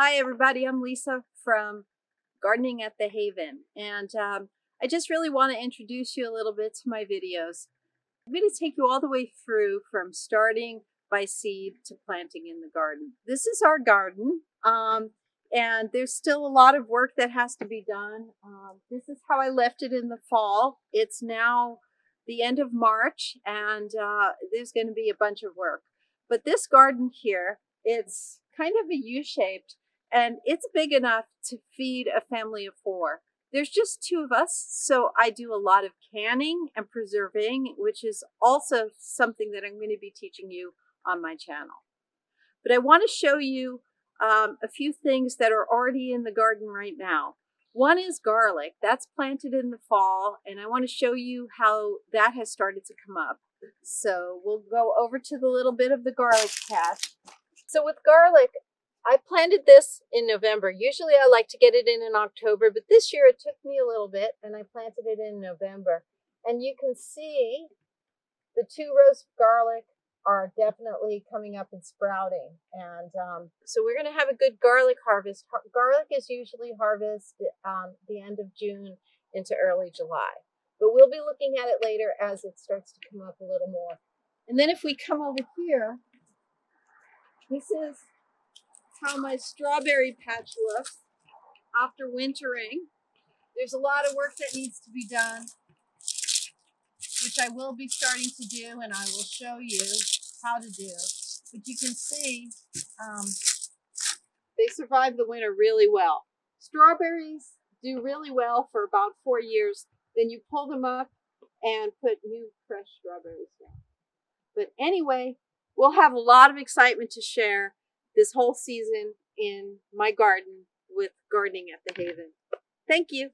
Hi everybody, I'm Lisa from Gardening at the Haven, and I just really want to introduce you a little bit to my videos. I'm going to take you all the way through from starting by seed to planting in the garden. This is our garden, and there's still a lot of work that has to be done. This is how I left it in the fall. It's now the end of March, and there's going to be a bunch of work. But this garden here, it's kind of a U-shaped, and it's big enough to feed a family of 4. There's just 2 of us, so I do a lot of canning and preserving, which is also something that I'm going to be teaching you on my channel. But I want to show you a few things that are already in the garden right now. One is garlic. That's planted in the fall, and I want to show you how that has started to come up. So we'll go over to the little bit of the garlic patch. So with garlic, I planted this in November. Usually I like to get it in October, but this year it took me a little bit and I planted it in November. And you can see the 2 rows of garlic are definitely coming up and sprouting. And so we're going to have a good garlic harvest. Garlic is usually harvested the end of June into early July. But we'll be looking at it later as it starts to come up a little more. And then if we come over here, this is how my strawberry patch looks after wintering. There's a lot of work that needs to be done, which I will be starting to do, and I will show you how to do. But you can see they survive the winter really well. Strawberries do really well for about 4 years. Then you pull them up and put new fresh strawberries down. But anyway, we'll have a lot of excitement to share this whole season in my garden with Gardening at the Haven. Thank you.